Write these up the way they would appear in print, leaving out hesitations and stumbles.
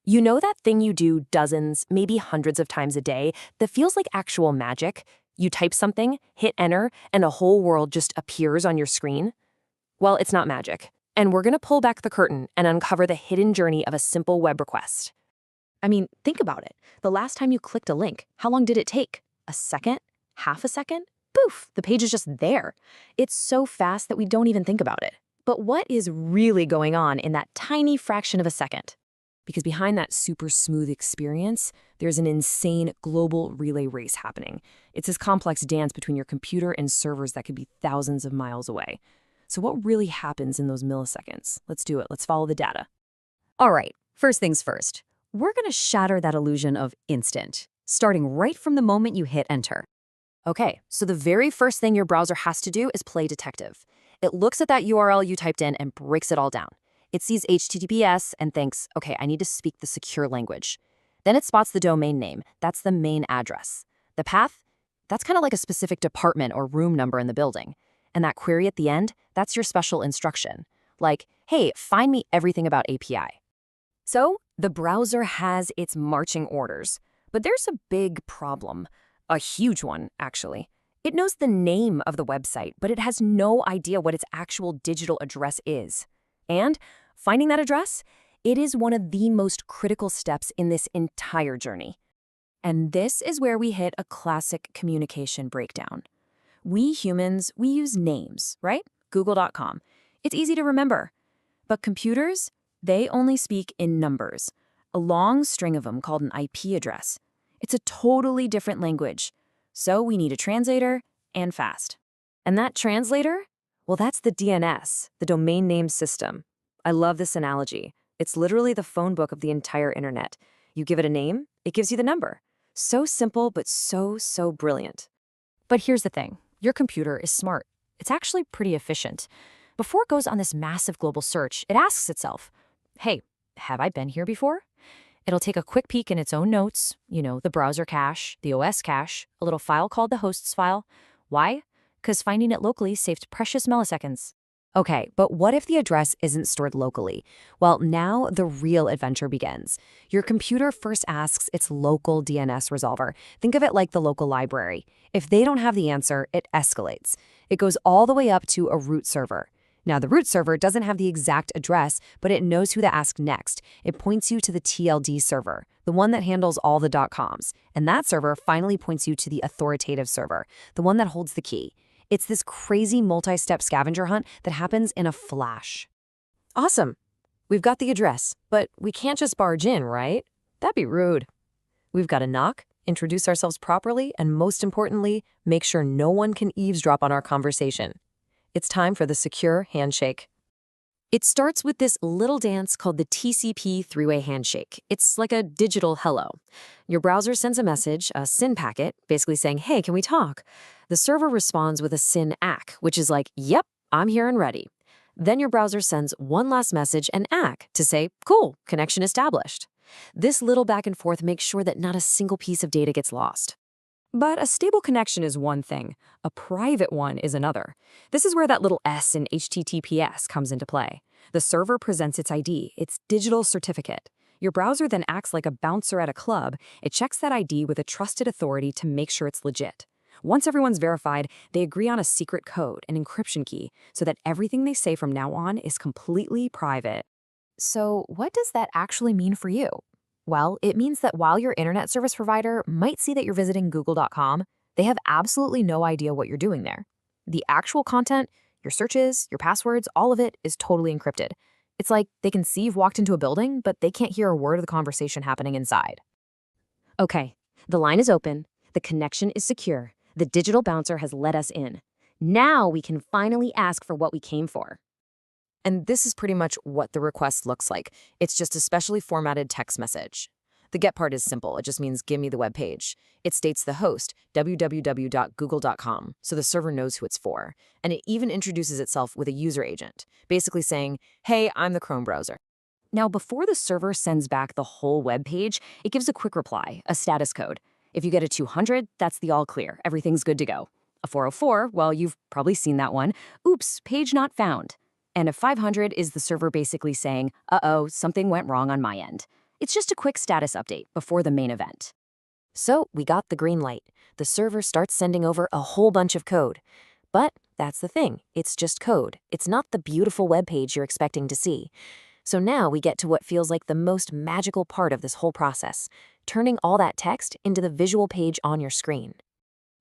You know that thing you do dozens, maybe hundreds of times a day that feels like actual magic? You type something, hit enter, and a whole world just appears on your screen? Well, it's not magic. And we're going to pull back the curtain and uncover the hidden journey of a simple web request. I mean, think about it. The last time you clicked a link, how long did it take? A second? Half a second? Poof, the page is just there. It's so fast that we don't even think about it. But what is really going on in that tiny fraction of a second? Because behind that super smooth experience, there's an insane global relay race happening. It's this complex dance between your computer and servers that could be thousands of miles away. So what really happens in those milliseconds? Let's do it. Let's follow the data. All right, first things first. We're going to shatter that illusion of instant, starting right from the moment you hit enter. Okay, so the very first thing your browser has to do is play detective. It looks at that URL you typed in and breaks it all down. It sees HTTPS and thinks, okay, I need to speak the secure language. Then it spots the domain name. That's the main address. The path? That's kind of like a specific department or room number in the building. And that query at the end, that's your special instruction. Like, hey, find me everything about API. So the browser has its marching orders. But there's a big problem. A huge one, actually. It knows the name of the website, but it has no idea what its actual digital address is. And finding that address, it is one of the most critical steps in this entire journey. And this is where we hit a classic communication breakdown. We humans, we use names, right? Google.com. It's easy to remember. But computers, they only speak in numbers, a long string of them called an IP address. It's a totally different language. So we need a translator, and fast. And that translator? Well, that's the DNS, the domain name system. I love this analogy. It's literally the phone book of the entire internet. You give it a name, it gives you the number. So simple, but so brilliant. But here's the thing. Your computer is smart. It's actually pretty efficient. Before it goes on this massive global search, it asks itself, hey, have I been here before? It'll take a quick peek in its own notes, the browser cache, the OS cache, a little file called the hosts file. Why? Because finding it locally saved precious milliseconds. Okay, but what if the address isn't stored locally? Well, now the real adventure begins. Your computer first asks its local DNS resolver. Think of it like the local library. If they don't have the answer, it escalates. It goes all the way up to a root server. Now, the root server doesn't have the exact address, but it knows who to ask next. It points you to the TLD server, the one that handles all the .coms. And that server finally points you to the authoritative server, the one that holds the key. It's this crazy multi-step scavenger hunt that happens in a flash. Awesome. We've got the address, but we can't just barge in, right? That'd be rude. We've got to knock, introduce ourselves properly, and most importantly, make sure no one can eavesdrop on our conversation. It's time for the secure handshake. It starts with this little dance called the TCP three-way handshake. It's like a digital hello. Your browser sends a message, a SYN packet, basically saying, hey, can we talk? The server responds with a SYN ACK, which is like, yep, I'm here and ready. Then your browser sends one last message, an ACK, to say, cool, connection established. This little back and forth makes sure that not a single piece of data gets lost. But a stable connection is one thing. A private one is another. This is where that little S in HTTPS comes into play. The server presents its ID, its digital certificate. Your browser then acts like a bouncer at a club. It checks that ID with a trusted authority to make sure it's legit. Once everyone's verified, they agree on a secret code, an encryption key, so that everything they say from now on is completely private. So what does that actually mean for you? Well, it means that while your internet service provider might see that you're visiting Google.com, they have absolutely no idea what you're doing there. The actual content, your searches, your passwords, all of it is totally encrypted. It's like they can see you've walked into a building, but they can't hear a word of the conversation happening inside. Okay, the line is open, the connection is secure, the digital bouncer has let us in. Now we can finally ask for what we came for. And this is pretty much what the request looks like. It's just a specially formatted text message. The get part is simple. It just means give me the web page. It states the host, www.google.com, so the server knows who it's for. And it even introduces itself with a user agent, basically saying, hey, I'm the Chrome browser. Now, before the server sends back the whole web page, it gives a quick reply, a status code. If you get a 200, that's the all clear. Everything's good to go. A 404, well, you've probably seen that one. Oops, page not found. And a 500 is the server basically saying, uh-oh, something went wrong on my end. It's just a quick status update before the main event. So we got the green light. The server starts sending over a whole bunch of code. But that's the thing, it's just code. It's not the beautiful web page you're expecting to see. So now we get to what feels like the most magical part of this whole process, turning all that text into the visual page on your screen.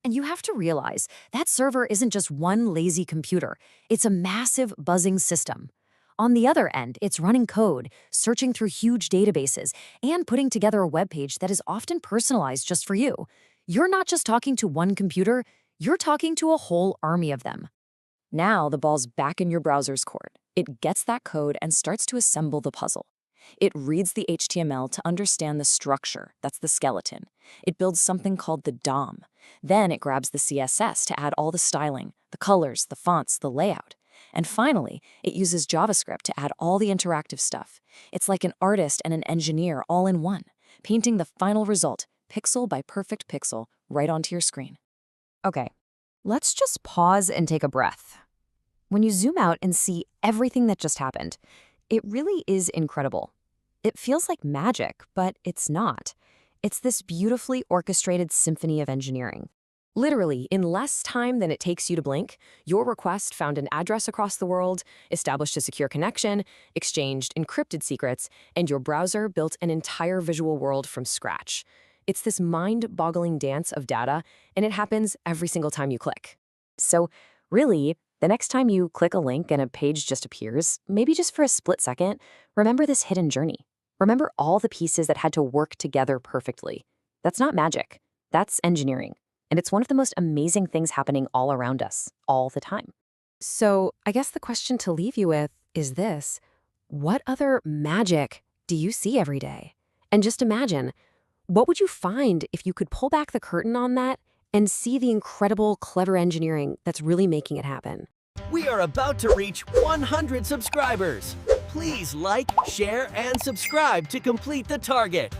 And you have to realize that server isn't just one lazy computer. It's a massive buzzing system. On the other end, it's running code, searching through huge databases, and putting together a web page that is often personalized just for you. You're not just talking to one computer, you're talking to a whole army of them. Now the ball's back in your browser's court. It gets that code and starts to assemble the puzzle. It reads the HTML to understand the structure, that's the skeleton. It builds something called the DOM. Then it grabs the CSS to add all the styling, the colors, the fonts, the layout. And finally, it uses JavaScript to add all the interactive stuff. It's like an artist and an engineer all in one, painting the final result, pixel by perfect pixel, right onto your screen. Okay, let's just pause and take a breath. When you zoom out and see everything that just happened, it really is incredible. It feels like magic, but it's not. It's this beautifully orchestrated symphony of engineering. Literally, in less time than it takes you to blink, your request found an address across the world, established a secure connection, exchanged encrypted secrets, and your browser built an entire visual world from scratch. It's this mind-boggling dance of data, and it happens every single time you click. So, really, the next time you click a link and a page just appears, maybe just for a split second, remember this hidden journey. Remember all the pieces that had to work together perfectly. That's not magic. That's engineering. And it's one of the most amazing things happening all around us, all the time. So I guess the question to leave you with is this: what other magic do you see every day? And just imagine, what would you find if you could pull back the curtain on that and see the incredible, clever engineering that's really making it happen? We are about to reach 100 subscribers. Please like, share, and subscribe to complete the target.